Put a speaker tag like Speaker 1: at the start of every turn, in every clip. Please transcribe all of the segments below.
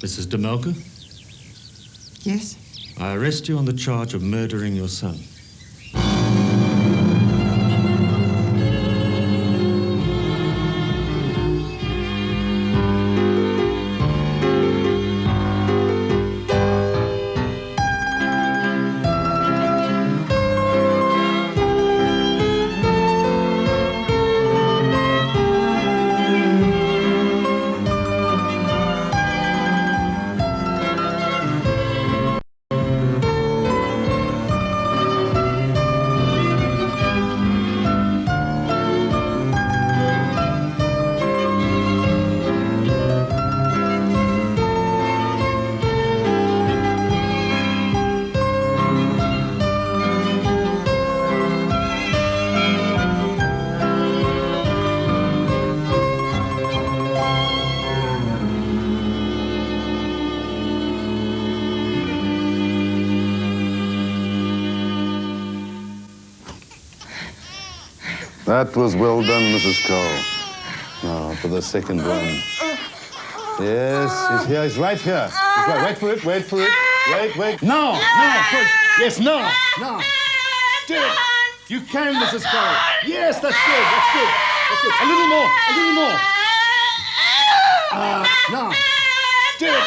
Speaker 1: Mrs. DeMelka?
Speaker 2: Yes?
Speaker 1: I arrest you on the charge of murdering your son.
Speaker 3: That was well done, Mrs. Cole. Now, for the second one. Yes, he's here. He's right here. He's right. Wait for it, wait for it. Wait. No, push. Yes, no. Do it. You can, Mrs. Cole. Yes, that's good. A little more. No. Do it.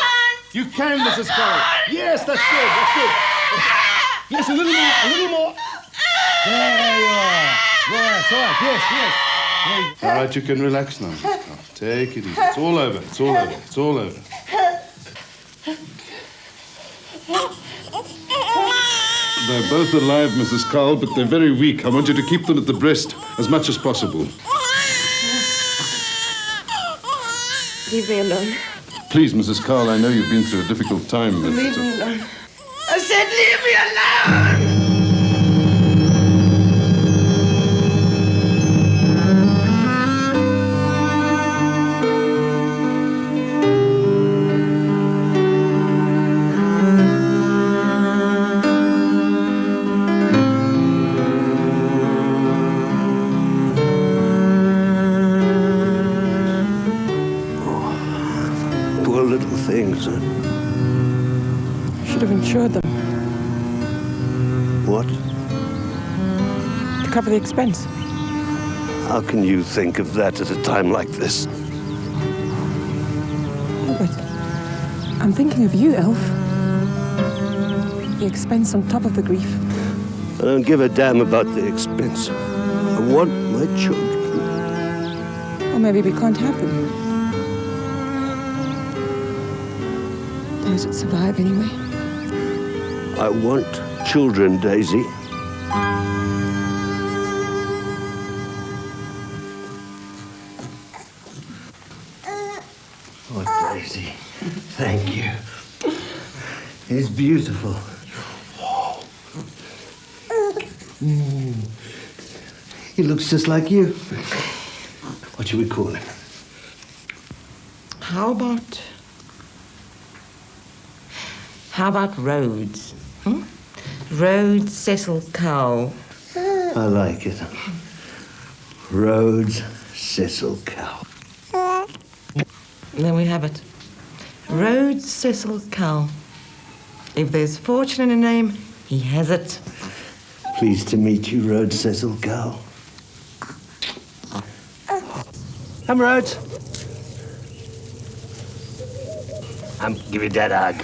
Speaker 3: You can, Mrs. Cole. Yes, that's good. Yes, a little more. There you are. Yeah, it's all right. Yes. All right, you can relax now, Mrs. Cole. Take it easy. It's all over. They're both alive, Mrs. Cole, but they're very weak. I want you to keep them at the breast as much as possible.
Speaker 2: Leave me alone.
Speaker 3: Please, Mrs. Cole, I know you've been through a difficult time. But
Speaker 2: Leave me alone. I said leave me alone! Should have insured them.
Speaker 4: What?
Speaker 2: To cover the expense.
Speaker 4: How can you think of that at a time like this?
Speaker 2: Oh, but I'm thinking of you, Elf. The expense on top of the grief.
Speaker 4: I don't give a damn about the expense. I want my children.
Speaker 2: Or maybe we can't have them. Those that survive, anyway.
Speaker 4: I want children, Daisy. Oh, Daisy, thank you. He's beautiful. He looks just like you. What should we call him?
Speaker 5: How about Rhodes? Rhodes Cecil Cowell.
Speaker 4: I like it. Rhodes Cecil Cowell.
Speaker 5: There we have it. Rhodes Cecil Cowell. If there's fortune in a name, he has it.
Speaker 4: Pleased to meet you, Rhodes Cecil Cowell. Come, Rhodes. Give your dad a hug.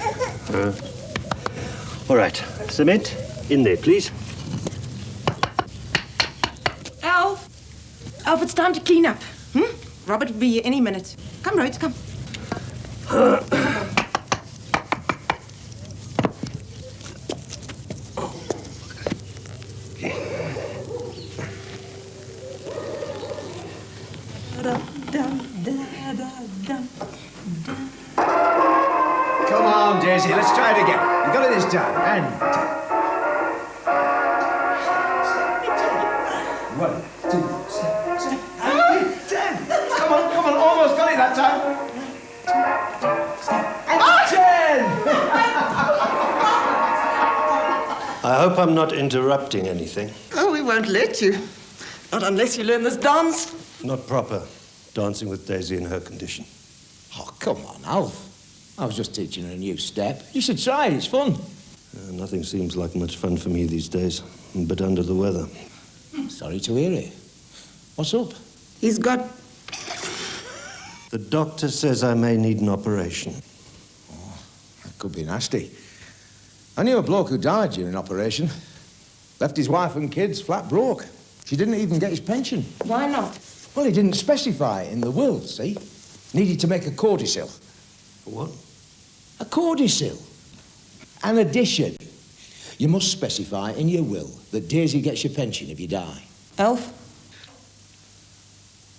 Speaker 4: All right, cement in there, please.
Speaker 2: Elf, it's time to clean up. Robert will be here any minute. Come, Rhodes, come.
Speaker 6: Come on, Daisy, let's try it again. You got it this time. And 1, 2, 10. Come on, almost got it that time. 10.
Speaker 4: I hope I'm not interrupting anything.
Speaker 7: Oh,
Speaker 5: we won't let you. Not unless you learn this dance.
Speaker 4: Not proper. Dancing with Daisy in her condition.
Speaker 6: Oh, come on, Alf. I was just teaching her a new step. You should try it, it's fun.
Speaker 4: Nothing seems like much fun for me these days. I'm a bit under the weather.
Speaker 6: Sorry to hear it. What's up?
Speaker 5: He's got...
Speaker 4: The doctor says I may need an operation.
Speaker 6: That could be nasty. I knew a bloke who died during an operation. Left his wife and kids flat broke. She didn't even get his pension.
Speaker 2: Why not?
Speaker 6: Well, he didn't specify it in the will, see? Needed to make a codicil.
Speaker 4: What?
Speaker 6: A codicil. An addition. You must specify in your will that Daisy gets your pension if you die.
Speaker 2: Alf?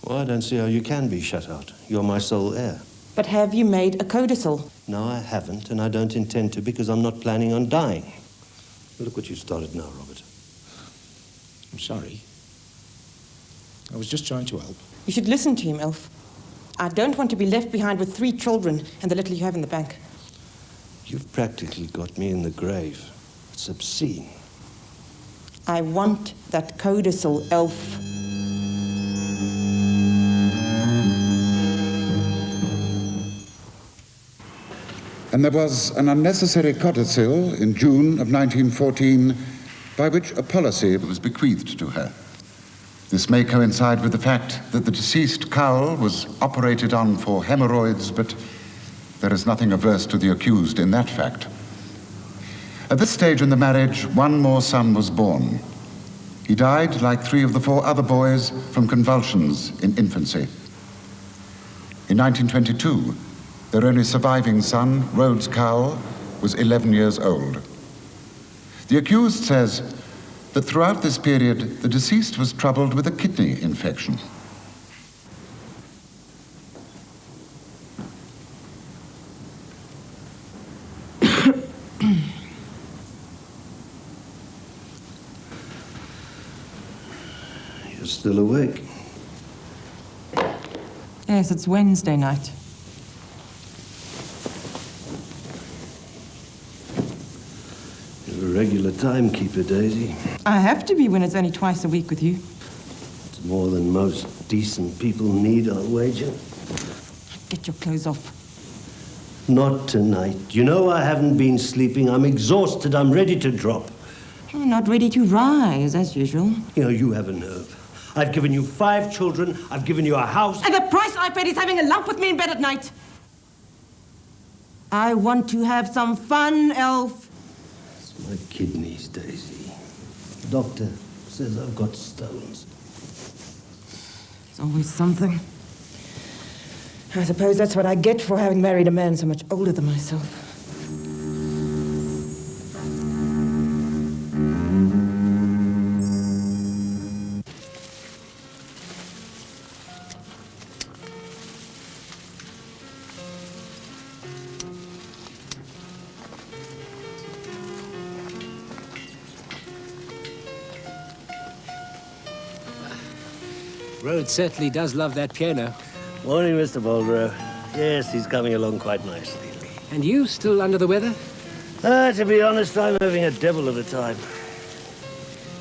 Speaker 4: Well, I don't see how you can be shut out. You're my sole heir.
Speaker 2: But have you made a codicil?
Speaker 4: No, I haven't, and I don't intend to because I'm not planning on dying. Look what you started now, Robert.
Speaker 6: I'm sorry. I was just trying to help.
Speaker 2: You should listen to him, Alf. I don't want to be left behind with 3 children and the little you have in the bank.
Speaker 4: You've practically got me in the grave. It's obscene.
Speaker 2: I want that codicil, Alf.
Speaker 7: And there was an unnecessary codicil in June of 1914 by which a policy was bequeathed to her. This may coincide with the fact that the deceased Cowell was operated on for hemorrhoids, but there is nothing averse to the accused in that fact. At this stage in the marriage, one more son was born. He died, like 3 of the 4 other boys, from convulsions in infancy. In 1922, their only surviving son, Rhodes Cowell, was 11 years old. The accused says that throughout this period, the deceased was troubled with a kidney infection.
Speaker 4: You're still awake.
Speaker 2: Yes, it's Wednesday night.
Speaker 4: You're a regular timekeeper, Daisy.
Speaker 2: I have to be when it's only twice a week with you.
Speaker 4: It's more than most decent people need, I'll wager.
Speaker 2: Get your clothes off.
Speaker 4: Not tonight. You know I haven't been sleeping. I'm exhausted. I'm ready to drop.
Speaker 2: You're not ready to rise, as usual.
Speaker 4: You know, you have a nerve. I've given you 5 children. I've given you a house.
Speaker 2: And the price I paid is having a lump with me in bed at night. I want to have some fun, Elf.
Speaker 4: It's my kidneys, Daisy. The doctor says I've got stones.
Speaker 2: There's always something. I suppose that's what I get for having married a man so much older than myself.
Speaker 8: Rhodes certainly does love that piano.
Speaker 4: Morning, Mr. Boldrow. Yes, he's coming along quite nicely.
Speaker 8: And you, still under the weather?
Speaker 4: To be honest, I'm having a devil of a time.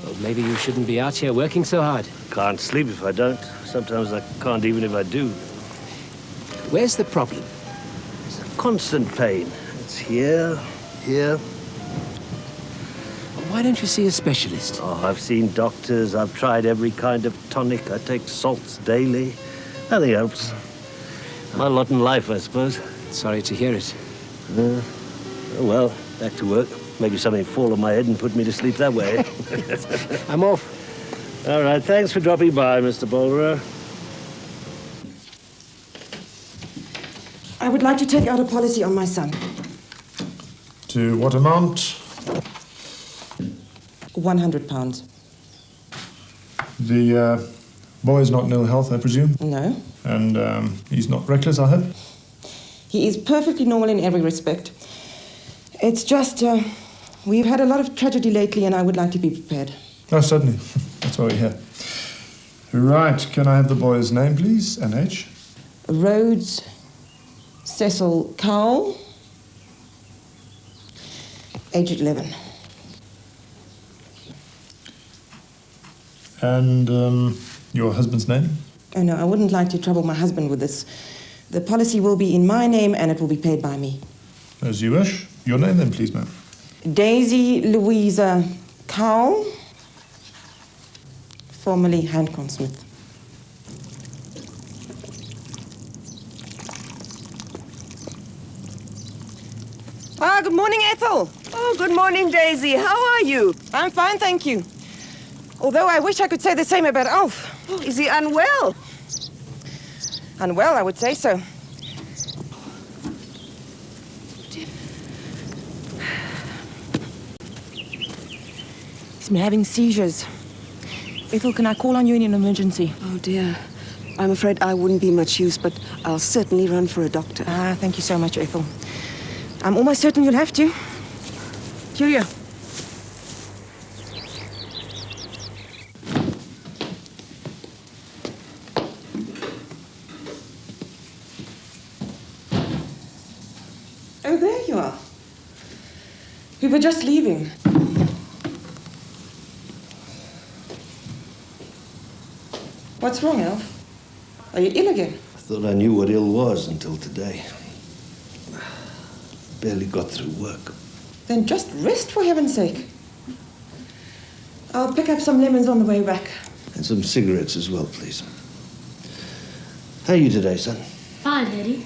Speaker 8: Well, maybe you shouldn't be out here working so hard.
Speaker 4: Can't sleep if I don't. Sometimes I can't even if I do.
Speaker 8: Where's the problem?
Speaker 4: It's a constant pain. It's here, here.
Speaker 8: Why don't you see a specialist?
Speaker 4: Oh, I've seen doctors. I've tried every kind of tonic. I take salts daily. Nothing helps. My lot in life, I suppose.
Speaker 8: Sorry to hear it.
Speaker 4: Oh, well, back to work. Maybe something fall on my head and put me to sleep that way.
Speaker 8: I'm off.
Speaker 4: All right, thanks for dropping by, Mr. Boldrow.
Speaker 2: I would like to take out a policy on my son.
Speaker 1: To what amount?
Speaker 2: £100.
Speaker 1: The boy's not in ill health, I presume?
Speaker 2: No.
Speaker 1: And he's not reckless, I hope?
Speaker 2: He is perfectly normal in every respect. It's just, we've had a lot of tragedy lately and I would like to be prepared.
Speaker 1: Oh, certainly. That's why we're here. Right. Can I have the boy's name, please, and age?
Speaker 2: Rhodes Cecil Cowell, age 11.
Speaker 1: And your husband's name?
Speaker 2: Oh, no, I wouldn't like to trouble my husband with this. The policy will be in my name and it will be paid by me.
Speaker 1: As you wish. Your name then, please, ma'am.
Speaker 2: Daisy Louisa Cowell, formerly Hancon Smith. Ah, good morning, Ethel.
Speaker 9: Oh, good morning, Daisy. How are you?
Speaker 2: I'm fine, thank you. Although I wish I could say the same about Alf.
Speaker 9: Is he unwell?
Speaker 2: Unwell, I would say so. He's been having seizures. Ethel, can I call on you in an emergency?
Speaker 9: Oh, dear. I'm afraid I wouldn't be much use, but I'll certainly run for a doctor.
Speaker 2: Ah, thank you so much, Ethel. I'm almost certain you'll have to. Cheerio. Oh, there you are. We were just leaving. What's wrong, Alf? Are you ill again?
Speaker 4: I thought I knew what ill was until today. Barely got through work.
Speaker 2: Then just rest, for heaven's sake. I'll pick up some lemons on the way back.
Speaker 4: And some cigarettes as well, please. How are you today, son?
Speaker 10: Fine, Daddy.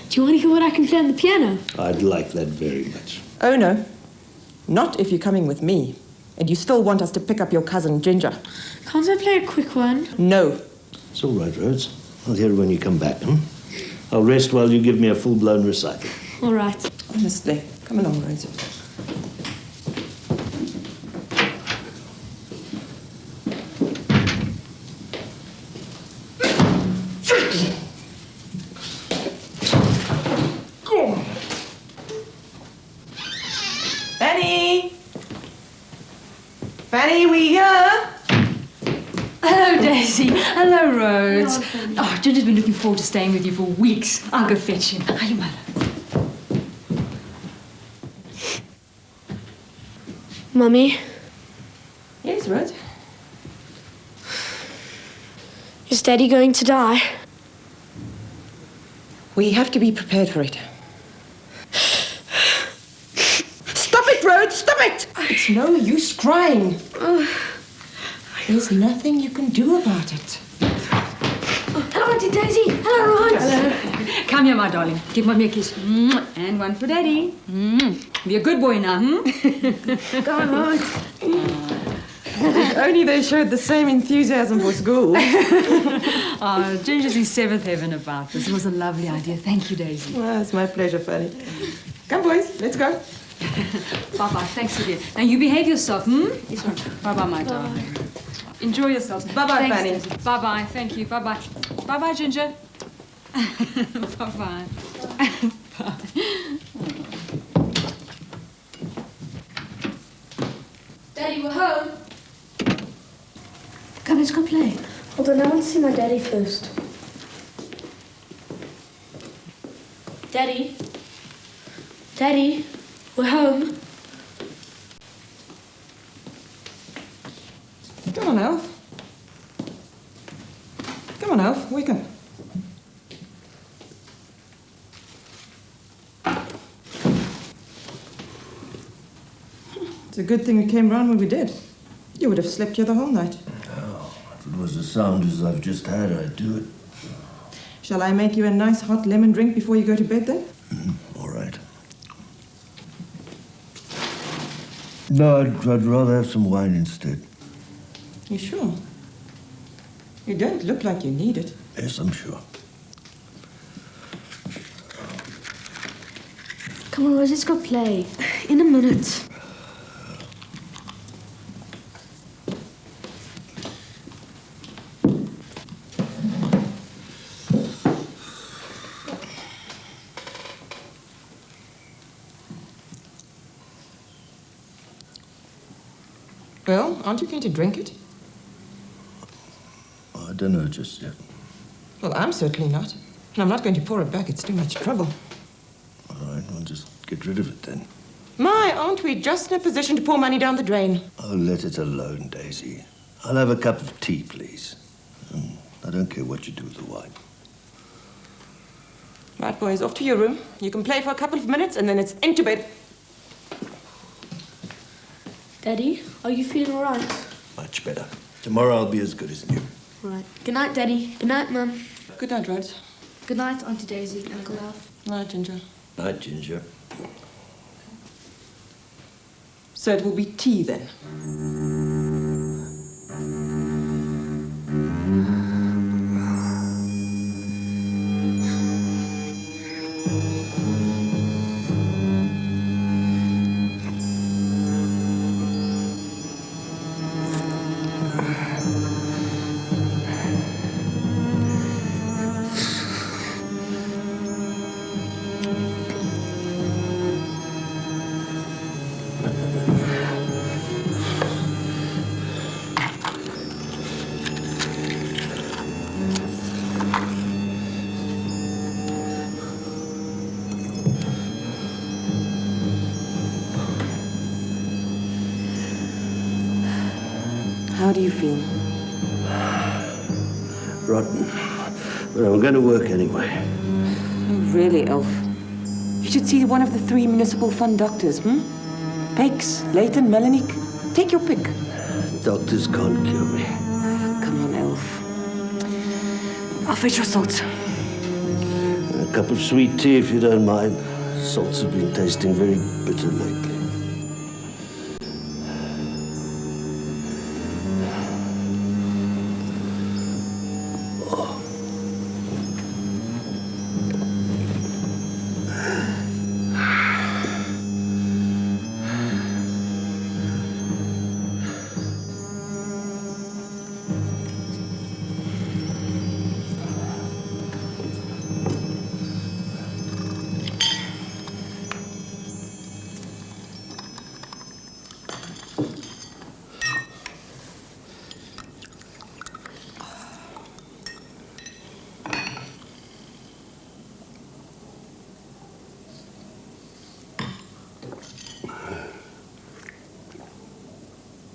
Speaker 10: Do you want to hear what I can play on the piano?
Speaker 4: I'd like that very much.
Speaker 2: Oh, no. Not if you're coming with me. And you still want us to pick up your cousin, Ginger.
Speaker 10: Can't I play a quick one?
Speaker 2: No.
Speaker 4: It's all right, Rhodes. I'll hear it when you come back, I'll rest while you give me a full-blown recital.
Speaker 10: All right.
Speaker 2: Honestly. Come along, Rhodes. Fanny! Fanny, we here?
Speaker 11: Hello, Daisy. Hello, Rhodes. Oh, Ginger's been looking forward to staying with you for weeks. I'll go fetch him. Hiya, my love.
Speaker 10: Mummy,
Speaker 2: Yes, Rhodes.
Speaker 10: is Daddy going to die?
Speaker 2: We have to be prepared for it. Stop it, Rhodes! Stop it! It's no use crying. There's nothing you can do about it.
Speaker 11: Hello, Auntie Daisy. Hello, Rhodes. Hello. Come here, my darling. Give Mummy a kiss. And one for Daddy. Be a good boy now,
Speaker 2: Go on, Rhodes. If only they showed the same enthusiasm for school.
Speaker 11: Oh, Ginger's in seventh heaven about this. It was a lovely idea. Thank you, Daisy.
Speaker 2: Well, it's my pleasure, Fanny. Come, boys, let's go.
Speaker 11: Bye-bye. Thanks again. Now, you behave yourself, Yes, ma'am. Bye-bye, my darling. Enjoy yourselves.
Speaker 2: Bye-bye,
Speaker 11: Thanks,
Speaker 2: Fanny.
Speaker 11: Daisy. Bye-bye. Thank you. Bye-bye. Bye-bye, Ginger. Bye-bye. Bye.
Speaker 10: Daddy, we're home.
Speaker 11: Come, let's go play.
Speaker 10: Hold on, I want to see my daddy first. Daddy? Daddy, we're home.
Speaker 2: Come on, Alf. Come on, Alf, wake up. It's a good thing we came round when we did. You would have slept here the whole night.
Speaker 4: Oh, if it was as sound as I've just had, I'd do it.
Speaker 2: Shall I make you a nice hot lemon drink before you go to bed then?
Speaker 4: All right. No, I'd rather have some wine instead.
Speaker 2: You sure? You don't look like you need it.
Speaker 4: Yes, I'm sure.
Speaker 10: Come on, Rose, let's go play. In a minute.
Speaker 2: Well, aren't you going to drink it?
Speaker 4: I don't know just yet.
Speaker 2: Well, I'm certainly not. And I'm not going to pour it back. It's too much trouble.
Speaker 4: All right, I'll just get rid of it then.
Speaker 2: My, aren't we just in a position to pour money down the drain?
Speaker 4: Oh, let it alone, Daisy. I'll have a cup of tea, please. I don't care what you do with the wine.
Speaker 2: Right, boys, off to your room. You can play for a couple of minutes and then it's into bed.
Speaker 10: Daddy, are you feeling all right?
Speaker 4: Much better. Tomorrow I'll be as good as new.
Speaker 10: Right. Good night, Daddy. Good night, Mum.
Speaker 2: Good night, Rhodes.
Speaker 10: Good night, Auntie Daisy, Uncle Alf.
Speaker 2: Night, Ginger.
Speaker 4: Night, Ginger.
Speaker 2: So it will be tea then. How do you feel?
Speaker 4: Rotten. But I'm going to work anyway.
Speaker 2: Oh, really, Elf? You should see one of the 3 municipal fund doctors, Pakes, Leighton, Melanick. Take your pick.
Speaker 4: Doctors can't cure me.
Speaker 2: Come on, Elf. I'll fetch your salts.
Speaker 4: And a cup of sweet tea, if you don't mind. Salts have been tasting very bitter lately.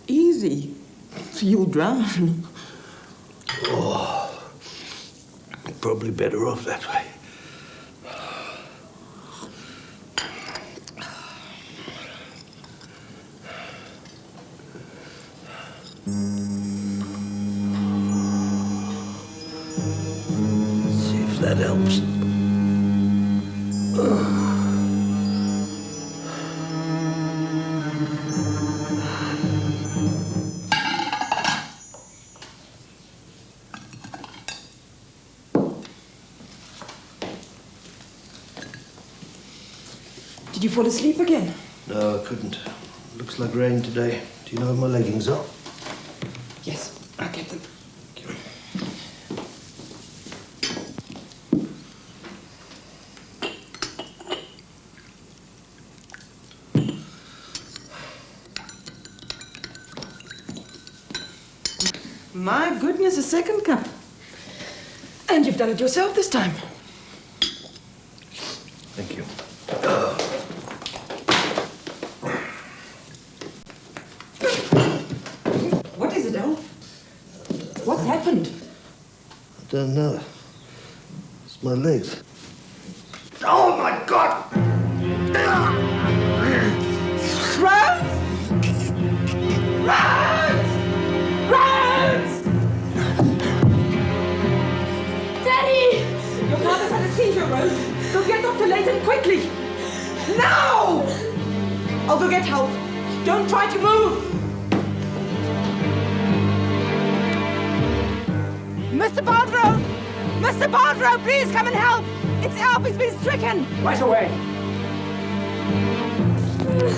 Speaker 2: Easy. You'll drown.
Speaker 4: Oh, probably better off that way. See if that helps.
Speaker 2: Did you fall asleep again?
Speaker 4: No, I couldn't. Looks like rain today. Do you know where my leggings are?
Speaker 2: Yes, I'll get them. My goodness, a second cup. And you've done it yourself this time.
Speaker 4: Thank you.
Speaker 2: What is it, Elf? What's happened?
Speaker 4: I don't know. It's my legs. Oh, my God!
Speaker 2: Rhodes! Rhodes! Rhodes!
Speaker 10: Daddy!
Speaker 2: Your father's had a seizure, Rhodes. Go get Dr. Leighton quickly. Now! I'll go get help. Don't try to move. Mr. Bardrow! Mr. Bardrow, please come and help! It's Alf, he's been stricken!
Speaker 8: Right away.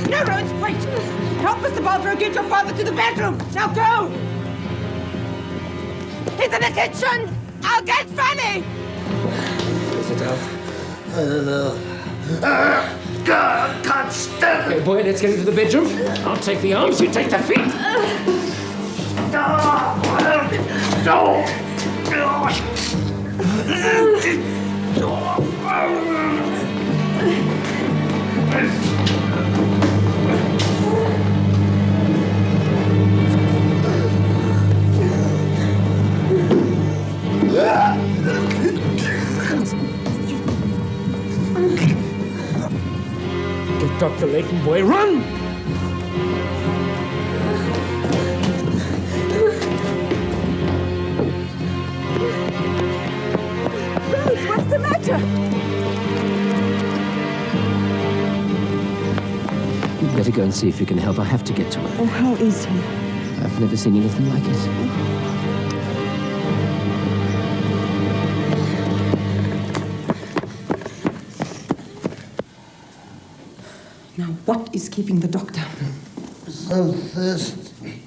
Speaker 2: No, Rhodes, wait! Help Mr. Bardrow get your father to the bedroom! Now go! He's in the kitchen! I'll get Fanny!
Speaker 8: Is it Alf?
Speaker 4: I don't know. God, I can't stand it.
Speaker 8: Okay, boy, let's get into the bedroom. I'll take the arms, you take the feet. away from the boy. Run!
Speaker 2: Rose, what's the matter?
Speaker 8: You'd better go and see if you can help. I have to get to her.
Speaker 9: Oh, how is he?
Speaker 8: I've never seen anything like it.
Speaker 2: Now, what is keeping the doctor?
Speaker 12: So thirsty.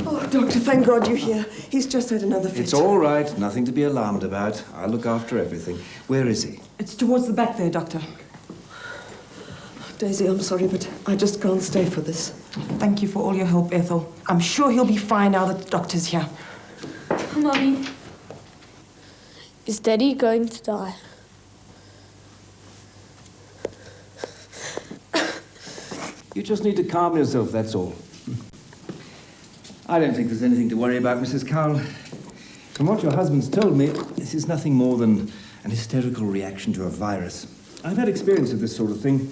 Speaker 9: Oh, Doctor, thank God you're here. He's just had another fit.
Speaker 6: It's all right. Nothing to be alarmed about. I'll look after everything. Where is he?
Speaker 2: It's towards the back there, Doctor.
Speaker 9: Daisy, I'm sorry, but I just can't stay for this.
Speaker 2: Thank you for all your help, Ethel. I'm sure he'll be fine now that the doctor's here.
Speaker 10: Mummy, is Daddy going to die?
Speaker 6: You just need to calm yourself, that's all. I don't think there's anything to worry about, Mrs. Cowell. From what your husband's told me, this is nothing more than an hysterical reaction to a virus. I've had experience of this sort of thing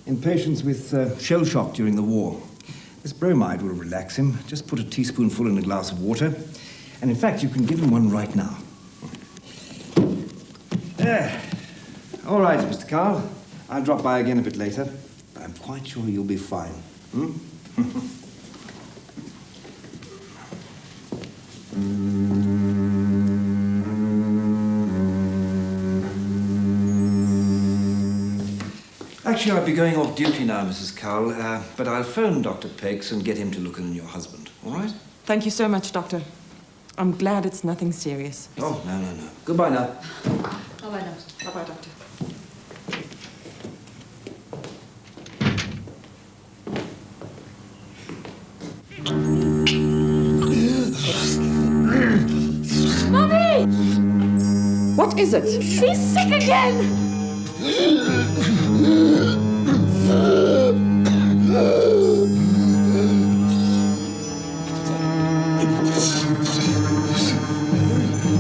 Speaker 6: in patients with shell shock during the war. This bromide will relax him. Just put a teaspoonful in a glass of water. And in fact, you can give him one right now. There. All right, Mr. Cowell. I'll drop by again a bit later. But I'm quite sure you'll be fine. Hmm? Actually, I'll be going off duty now, Mrs. Cowell, but I'll phone Dr. Pegs and get him to look in on your husband, all right?
Speaker 2: Thank you so much, Doctor. I'm glad it's nothing serious.
Speaker 6: Oh, no. Goodbye now.
Speaker 11: Bye-bye, Doctor.
Speaker 2: Bye-bye, Doctor.
Speaker 10: Mummy!
Speaker 2: What is it?
Speaker 10: She's sick again!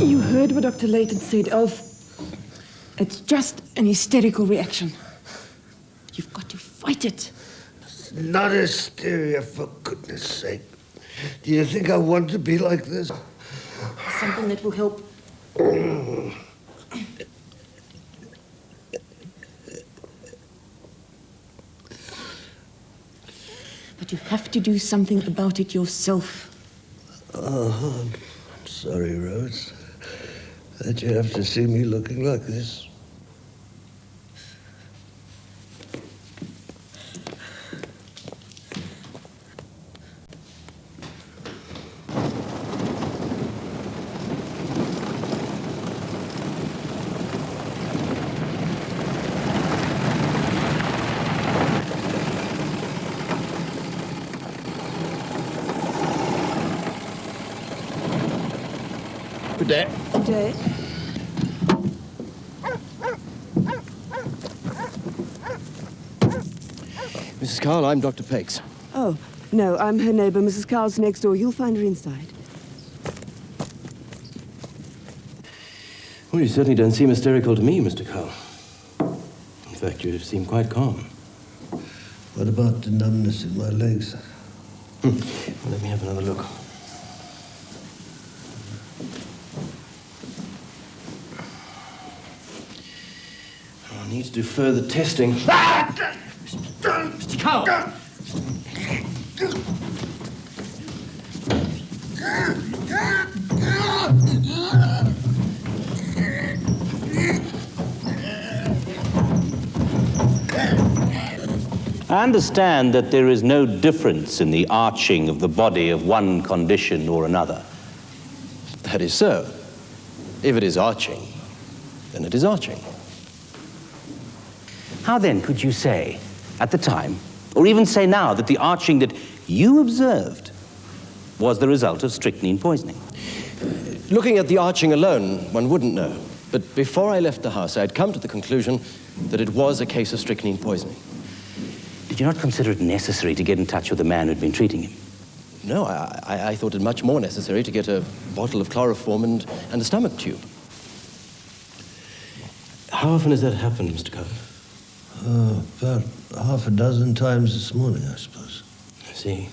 Speaker 2: You heard what Dr. Layton said, Elf. It's just an hysterical reaction. You've got to fight it.
Speaker 12: It's not hysteria, for goodness sake. Do you think I want to be like this?
Speaker 2: Something that will help. But you have to do something about it yourself.
Speaker 12: Oh, I'm sorry, Rose, that you have to see me looking like this.
Speaker 6: Good day.
Speaker 9: Good day.
Speaker 13: Mrs. Cowell, I'm Dr. Pegs.
Speaker 9: Oh, no, I'm her neighbor, Mrs. Cowell's next door. You'll find her inside.
Speaker 13: Well, you certainly don't seem hysterical to me, Mr. Cowell. In fact, you seem quite calm.
Speaker 12: What about the numbness in my legs?
Speaker 13: Well, let me have another look. I'll need to do further testing.
Speaker 8: Mr. Cowell!
Speaker 14: I understand that there is no difference in the arching of the body of one condition or another.
Speaker 13: That is so. If it is arching, then it is arching.
Speaker 14: How then could you say, at the time, Or even say now that the arching that you observed was the result of strychnine poisoning?
Speaker 13: Looking at the arching alone, one wouldn't know. But before I left the house, I had come to the conclusion that it was a case of strychnine poisoning.
Speaker 14: Did you not consider it necessary to get in touch with the man who'd been treating him?
Speaker 13: No, I thought it much more necessary to get a bottle of chloroform and a stomach tube. How often has that happened, Mr. Cullen?
Speaker 12: About half a dozen times this morning, I suppose.
Speaker 13: I see.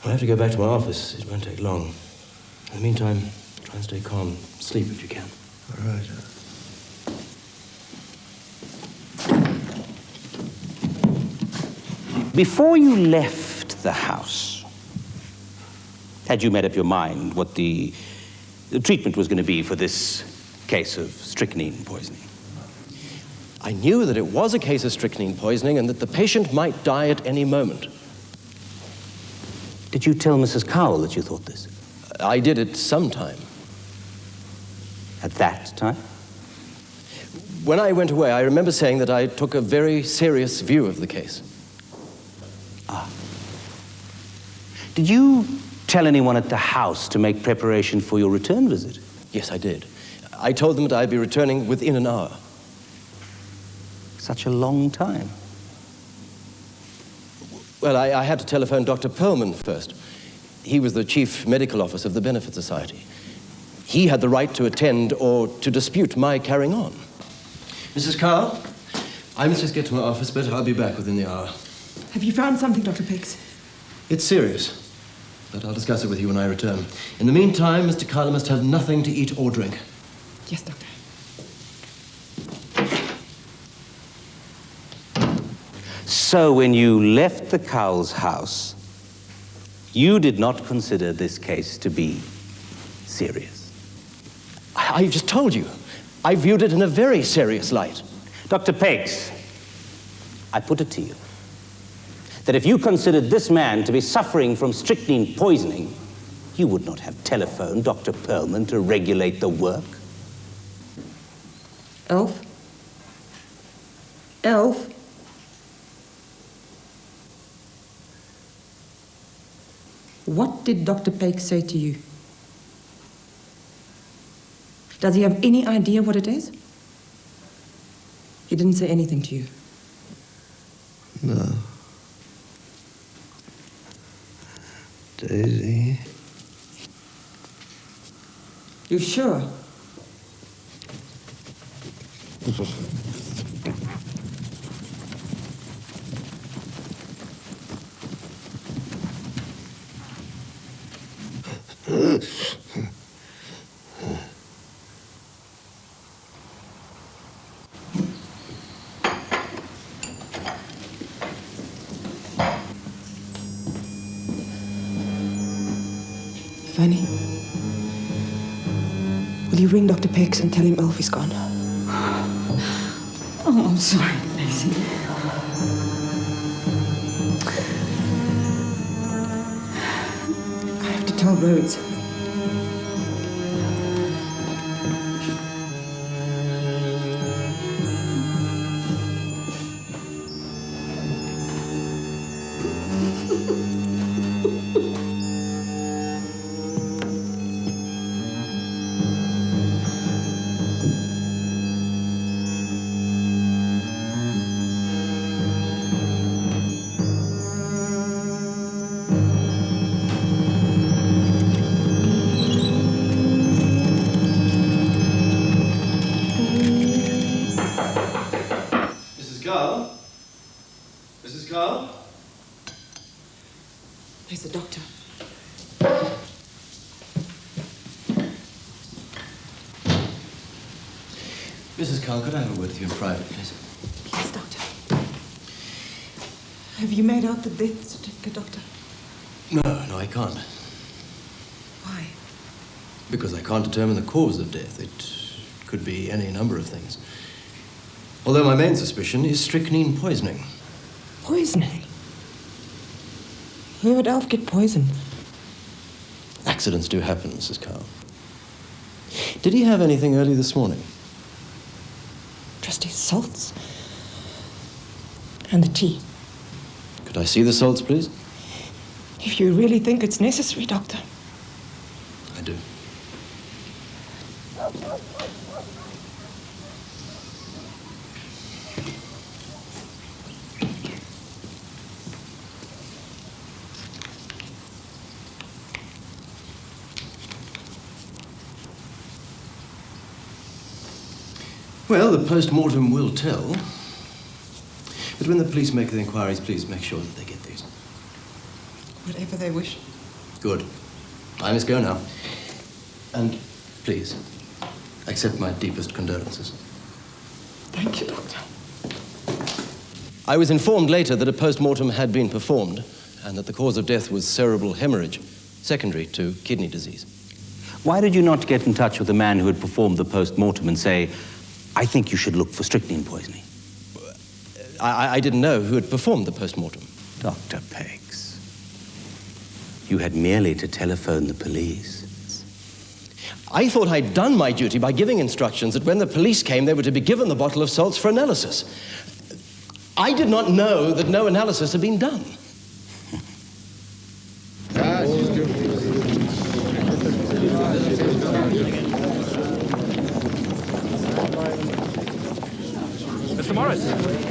Speaker 13: I'll have to go back to my office. It won't take long. In the meantime, try and stay calm. Sleep if you can.
Speaker 12: All right.
Speaker 14: Before you left the house, had you made up your mind what the treatment was going to be for this case of strychnine poisoning?
Speaker 13: I knew that it was a case of strychnine poisoning and that the patient might die at any moment.
Speaker 14: Did you tell Mrs. Cowell that you thought this?
Speaker 13: I did at some time.
Speaker 14: At that time?
Speaker 13: When I went away, I remember saying that I took a very serious view of the case.
Speaker 14: Ah. Did you tell anyone at the house to make preparation for your return visit?
Speaker 13: Yes, I did. I told them that I'd be returning within an hour.
Speaker 14: Such a long time.
Speaker 13: Well, I had to telephone Dr. Perlman first. He was the chief medical officer of the Benefit Society. He had the right to attend or to dispute my carrying on. Mrs. Carr, I must just get to my office, but I'll be back within the hour.
Speaker 2: Have you found something, Dr. Piggs?
Speaker 13: It's serious, but I'll discuss it with you when I return. In the meantime, Mr. Carr must have nothing to eat or drink.
Speaker 2: Yes, Doctor.
Speaker 14: So when you left the Cowles' house, you did not consider this case to be serious?
Speaker 13: I've just told you. I viewed it in a very serious light.
Speaker 14: Dr. Peggs, I put it to you that if you considered this man to be suffering from strychnine poisoning, you would not have telephoned Dr. Perlman to regulate the work.
Speaker 5: Elf? Elf? What did Dr. Peggs say to you? Does he have any idea what it is? He didn't say anything to you?
Speaker 12: No. Daisy.
Speaker 5: You sure?
Speaker 2: Fanny, will you ring Dr. Peggs and tell him Elf is gone?
Speaker 11: Oh, I'm sorry, Daisy.
Speaker 2: I have to tell Rhodes.
Speaker 13: Mrs. Carl?
Speaker 2: Here's the doctor.
Speaker 13: Mrs. Carl, could I have a word with you in private, please?
Speaker 2: Yes, doctor. Have you made out the death certificate, doctor?
Speaker 13: No, I can't.
Speaker 2: Why?
Speaker 13: Because I can't determine the cause of death. It could be any number of things. Although my main suspicion is strychnine poisoning.
Speaker 2: Poisoning? Where would Alf get poisoned?
Speaker 13: Accidents do happen, Mrs. Carl. Did he have anything early this morning?
Speaker 2: Just his salts. And the tea.
Speaker 13: Could I see the salts, please?
Speaker 5: If you really think it's necessary, Doctor.
Speaker 13: I do. Well, the post-mortem will tell. But when the police make the inquiries, please make sure that they get these.
Speaker 5: Whatever they wish.
Speaker 13: Good. I must go now. And please, accept my deepest condolences.
Speaker 5: Thank you, Doctor.
Speaker 13: I was informed later that a post-mortem had been performed and that the cause of death was cerebral hemorrhage, secondary to kidney disease.
Speaker 14: Why did you not get in touch with the man who had performed the post-mortem and say, I think you should look for strychnine poisoning?
Speaker 13: I didn't know who had performed the post-mortem.
Speaker 14: Dr. Peggs, you had merely to telephone the police.
Speaker 13: I thought I'd done my duty by giving instructions that when the police came, they were to be given the bottle of salts for analysis. I did not know that no analysis had been done.
Speaker 15: Mr. Morris.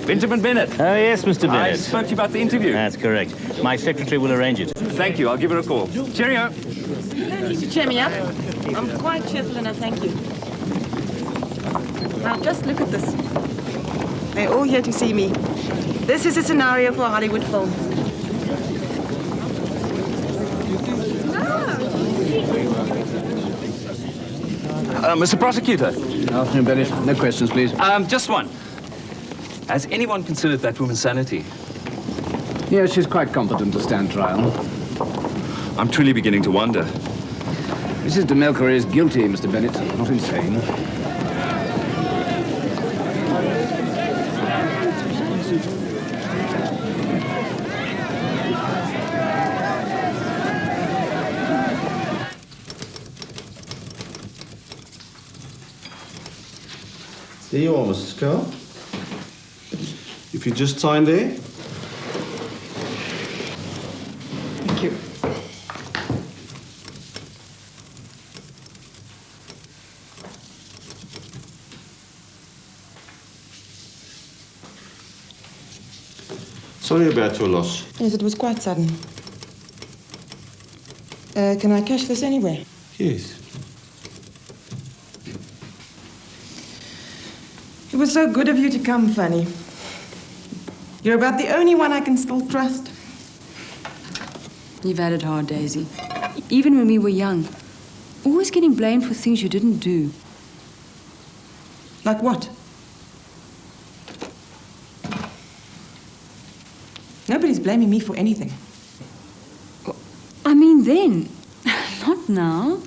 Speaker 15: Benjamin Bennett.
Speaker 14: Oh, yes, Mr. Bennett.
Speaker 15: I spoke to you about the interview.
Speaker 14: That's correct. My secretary will arrange it.
Speaker 15: Thank you. I'll give her a call. Cheerio.
Speaker 5: No need to cheer me up. I'm quite cheerful enough, thank you. Now, just look at this. They're all here to see me. This is a scenario for a Hollywood film.
Speaker 15: Mr. Prosecutor.
Speaker 6: Afternoon, Bennett. No questions, please.
Speaker 15: Just one. Has anyone considered that woman's sanity?
Speaker 6: Yes, she's quite competent to stand trial.
Speaker 15: I'm truly beginning to wonder.
Speaker 6: Mrs. de Melcher is guilty, Mr. Bennett, not insane.
Speaker 3: There you are, Mrs. Carl. If you just sign there.
Speaker 5: Thank you.
Speaker 3: Sorry about your loss.
Speaker 5: Yes, it was quite sudden. Can I cash this anywhere?
Speaker 3: Yes.
Speaker 5: It was so good of you to come, Fanny. You're about the only one I can still trust.
Speaker 11: You've had it hard, Daisy. Even when we were young. Always getting blamed for things you didn't do.
Speaker 5: Like what? Nobody's blaming me for anything.
Speaker 11: I mean then. Not now.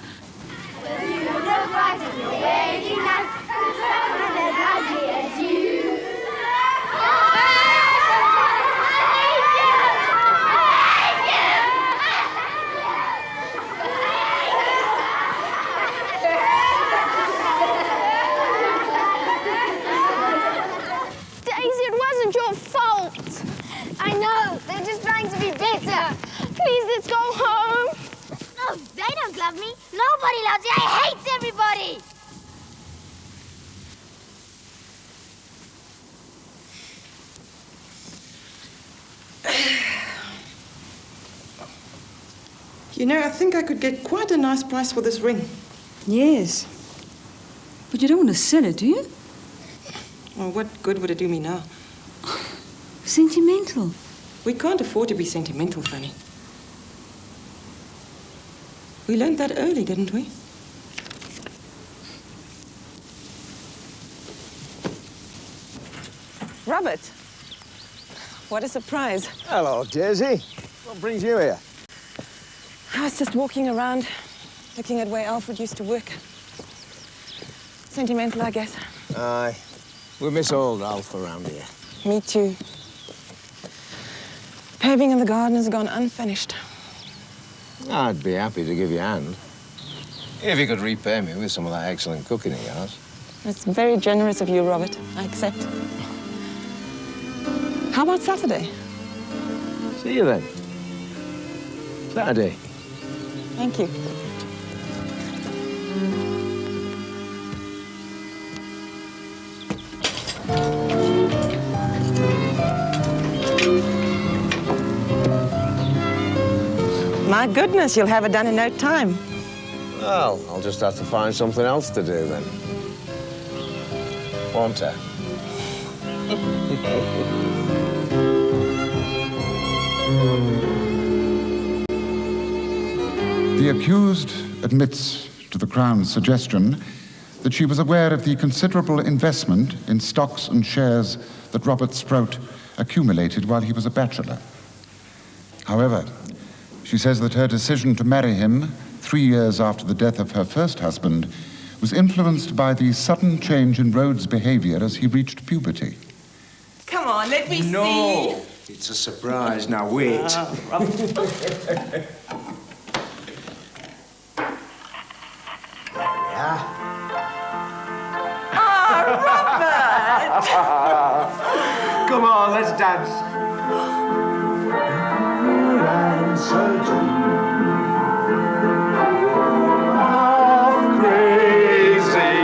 Speaker 16: I know, they're just trying to be better. Please, let's go home. No, they don't love me. Nobody loves me. I hate everybody.
Speaker 5: You know, I think I could get quite a nice price for this ring.
Speaker 11: Yes. But you don't want to sell it, do you?
Speaker 5: Well, what good would it do me now?
Speaker 11: Sentimental.
Speaker 5: We can't afford to be sentimental, Fanny. We learned that early, didn't we?
Speaker 17: Robert, what a surprise.
Speaker 18: Hello, Daisy. What brings you here?
Speaker 17: I was just walking around, looking at where Alfred used to work. Sentimental, I guess.
Speaker 18: Aye. We miss old Alf around here.
Speaker 17: Me too. Paving in the garden has gone unfinished.
Speaker 18: I'd be happy to give you a hand. If you could repay me with some of that excellent cooking of yours.
Speaker 17: That's very generous of you, Robert. I accept. How about Saturday?
Speaker 18: See you then. Saturday.
Speaker 17: Thank you.
Speaker 5: My goodness, you'll have it done in no time.
Speaker 18: Well, I'll just have to find something else to do then. Won't I?
Speaker 7: The accused admits to the Crown's suggestion that she was aware of the considerable investment in stocks and shares that Robert Sprout accumulated while he was a bachelor. However, she says that her decision to marry him 3 years after the death of her first husband was influenced by the sudden change in Rhodes' behavior as he reached puberty.
Speaker 2: Come on, let me see.
Speaker 6: No! It's a surprise. Now, wait. Come on, let's dance. I'm certain I'm crazy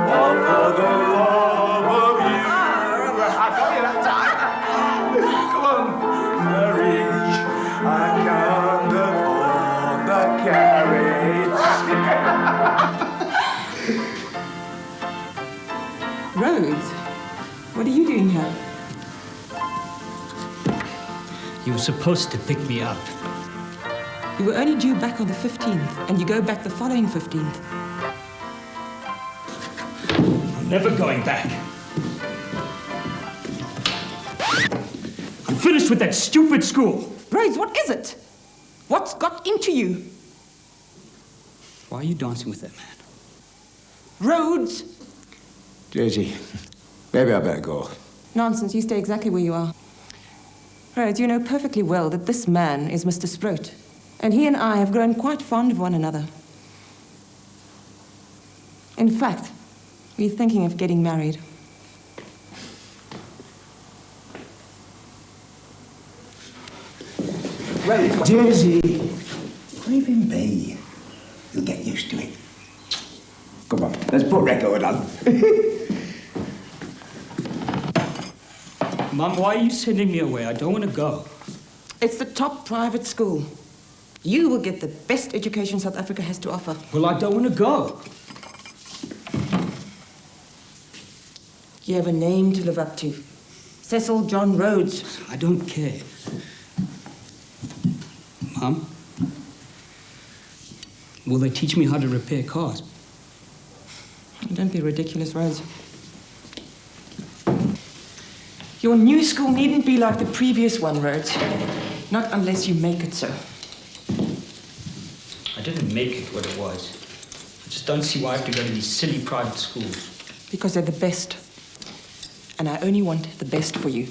Speaker 6: for the love of you. I got you that time. Come on. Marriage, I can't afford the carriage.
Speaker 2: Rhodes, what are you doing here?
Speaker 19: You were supposed to pick me up.
Speaker 2: You were only due back on the 15th, and you go back the following 15th.
Speaker 19: I'm never going back. I'm finished with that stupid school.
Speaker 2: Rhodes, what is it? What's got into you?
Speaker 19: Why are you dancing with that man?
Speaker 2: Rhodes!
Speaker 6: Daisy, maybe I better go.
Speaker 2: Nonsense, you stay exactly where you are. Rhodes, you know perfectly well that this man is Mr. Sprout, and he and I have grown quite fond of one another. In fact, we're thinking of getting married.
Speaker 6: Rhodes, Daisy, leave him be. He'll get used to it. Come on, let's put record on.
Speaker 19: Mum, why are you sending me away? I don't want to go.
Speaker 2: It's the top private school. You will get the best education South Africa has to offer.
Speaker 19: Well, I don't want to go.
Speaker 2: You have a name to live up to. Cecil John Rhodes.
Speaker 19: I don't care. Mum, will they teach me how to repair cars?
Speaker 2: Don't be ridiculous, Rhodes. Your new school needn't be like the previous one, Rhodes. Not unless you make it so.
Speaker 19: I didn't make it what it was. I just don't see why I have to go to these silly private schools.
Speaker 2: Because they're the best. And I only want the best for you.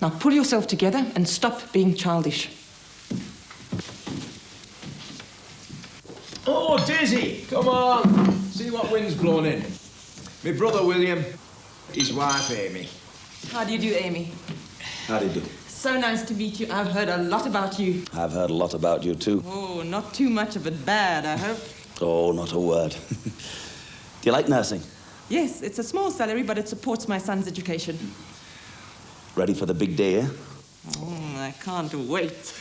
Speaker 2: Now pull yourself together and stop being childish.
Speaker 6: Oh, Daisy, come on. See what wind's blowing in. My brother William, his wife Amy.
Speaker 2: How do you do, Amy?
Speaker 20: How do you do?
Speaker 2: So nice to meet you. I've heard a lot about you.
Speaker 20: I've heard a lot about you, too.
Speaker 2: Oh, not too much of it bad, I hope.
Speaker 20: Oh, not a word. Do you like nursing?
Speaker 2: Yes, it's a small salary, but it supports my son's education.
Speaker 20: Ready for the big day, eh?
Speaker 2: I can't wait.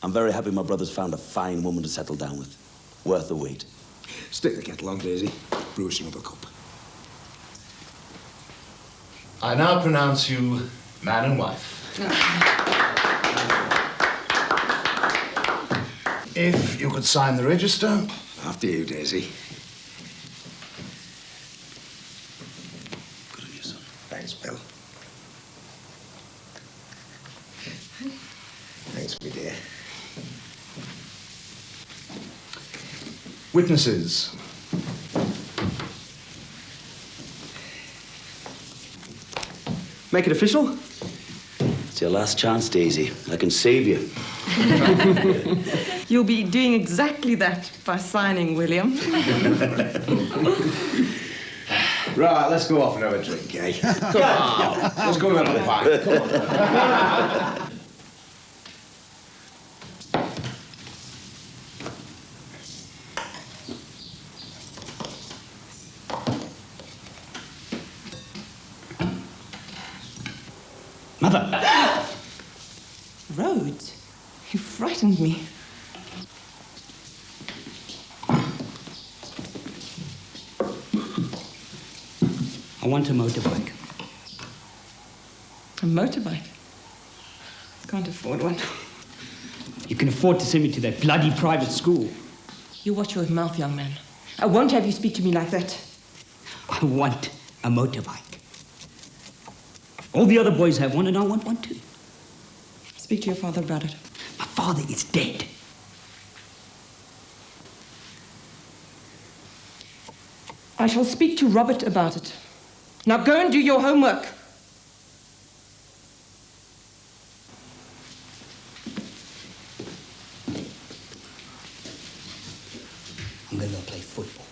Speaker 20: I'm very happy my brother's found a fine woman to settle down with. Worth the wait.
Speaker 6: Stick the kettle on, Daisy. Brew us another cup.
Speaker 21: I now pronounce you man and wife. If you could sign the register.
Speaker 6: After you, Daisy.
Speaker 20: Good on you, son.
Speaker 6: Thanks, Bill. Thanks, my dear.
Speaker 21: Witnesses.
Speaker 20: Make it official? It's your last chance, Daisy. I can save you.
Speaker 2: You'll be doing exactly that by signing, William.
Speaker 18: Right, let's go off and have a drink, eh? Come on. Let's go and have a pint. Come on.
Speaker 19: Mother!
Speaker 5: Rhodes, you frightened me.
Speaker 19: I want a motorbike.
Speaker 5: A motorbike? Can't afford one.
Speaker 19: You can afford to send me to that bloody private school.
Speaker 5: You watch your mouth, young man. I won't have you speak to me like that.
Speaker 19: I want a motorbike. All the other boys have one, and I want one too.
Speaker 5: Speak to your father about it.
Speaker 19: My father is dead.
Speaker 5: I shall speak to Robert about it. Now go and do your homework.
Speaker 19: I'm going to go play football.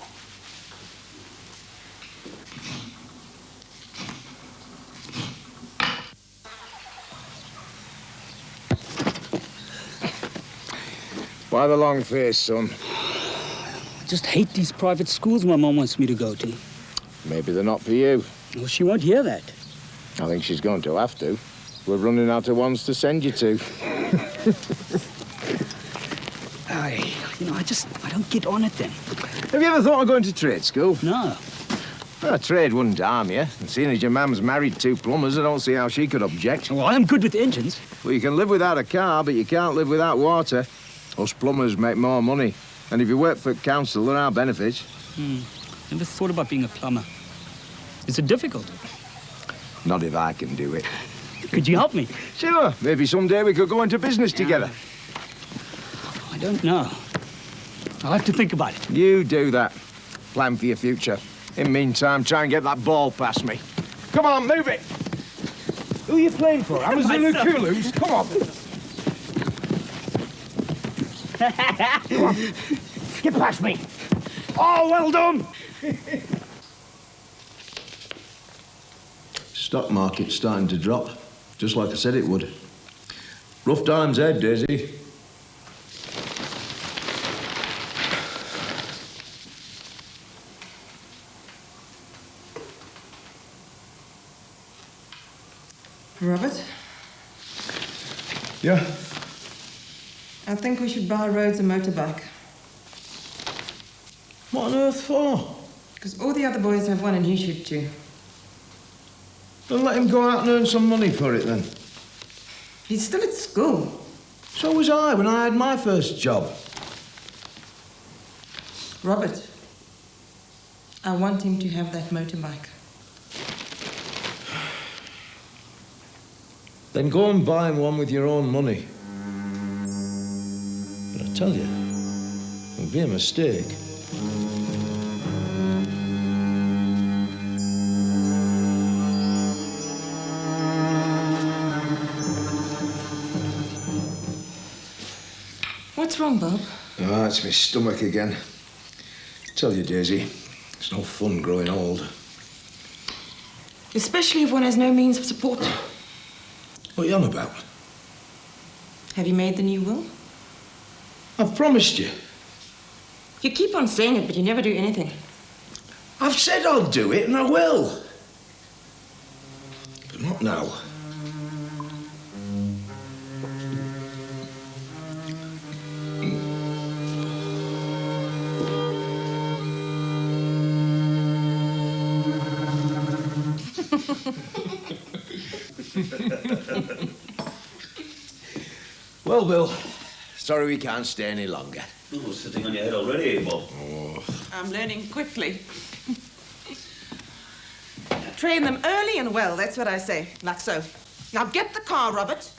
Speaker 18: Why the long face, son?
Speaker 19: I just hate these private schools my mom wants me to go to.
Speaker 18: Maybe they're not for you.
Speaker 19: Well, she won't hear that.
Speaker 18: I think she's going to have to. We're running out of ones to send you to.
Speaker 19: I don't get on it then.
Speaker 18: Have you ever thought of going to trade school?
Speaker 19: No.
Speaker 18: Well, trade wouldn't harm you. And seeing as your mum's married 2 plumbers, I don't see how she could object.
Speaker 19: Well, I'm good with engines.
Speaker 18: Well, you can live without a car, but you can't live without water. Us plumbers make more money. And if you work for council, there are benefits.
Speaker 19: Never thought about being a plumber. Is it difficult?
Speaker 18: Not if I can do it.
Speaker 19: Could you help me?
Speaker 18: Sure. Maybe someday we could go into business together.
Speaker 19: I don't know. I'll have to think about it.
Speaker 18: You do that. Plan for your future. In the meantime, try and get that ball past me. Come on, move it. Who are you playing for? Amazon Kulus? Come on. Come on. Get past me. Oh, well done. Stock market's starting to drop, just like I said it would. Rough times ahead, Daisy.
Speaker 5: Robert?
Speaker 18: Yeah?
Speaker 5: I think we should buy Rhodes a motorbike.
Speaker 18: What on earth for?
Speaker 5: Because all the other boys have one and he should too.
Speaker 18: Then let him go out and earn some money for it, then.
Speaker 5: He's still at school.
Speaker 18: So was I when I had my first job.
Speaker 5: Robert, I want him to have that motorbike.
Speaker 18: Then go and buy him one with your own money. But I tell you, it'll be a mistake.
Speaker 5: What's wrong, Bob?
Speaker 18: Ah, it's my stomach again. Tell you, Daisy, it's no fun growing old.
Speaker 5: Especially if one has no means of support.
Speaker 18: What are you on about?
Speaker 5: Have you made the new will?
Speaker 18: I've promised you.
Speaker 5: You keep on saying it, but you never do anything.
Speaker 18: I've said I'll do it, and I will. But not now. Well, Bill, sorry we can't stay any longer.
Speaker 12: Oh, sitting on your head already, Bob.
Speaker 18: Oh.
Speaker 5: I'm learning quickly. Train them early and well, that's what I say. Like so. Now get the car, Robert.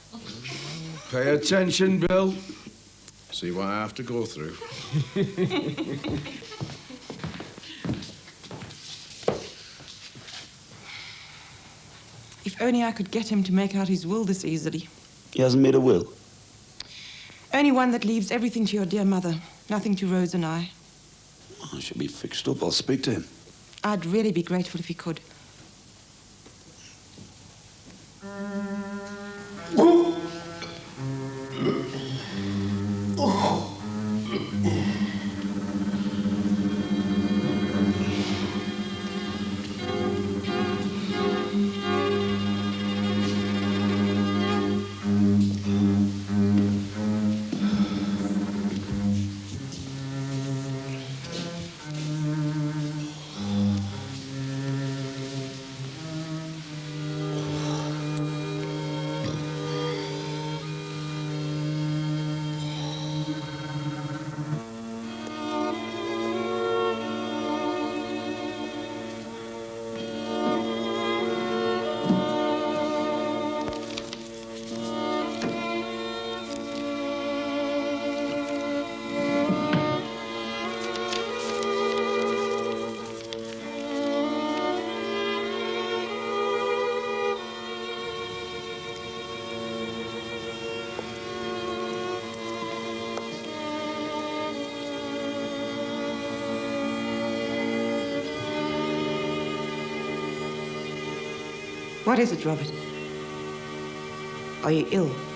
Speaker 18: Pay attention, Bill. See what I have to go through.
Speaker 5: If only I could get him to make out his will this easily.
Speaker 12: He hasn't made a will?
Speaker 5: Only one that leaves everything to your dear mother. Nothing to Rose and I.
Speaker 12: Oh, it should be fixed up. I'll speak to him.
Speaker 5: I'd really be grateful if you could. What is it, Robert? Are you ill?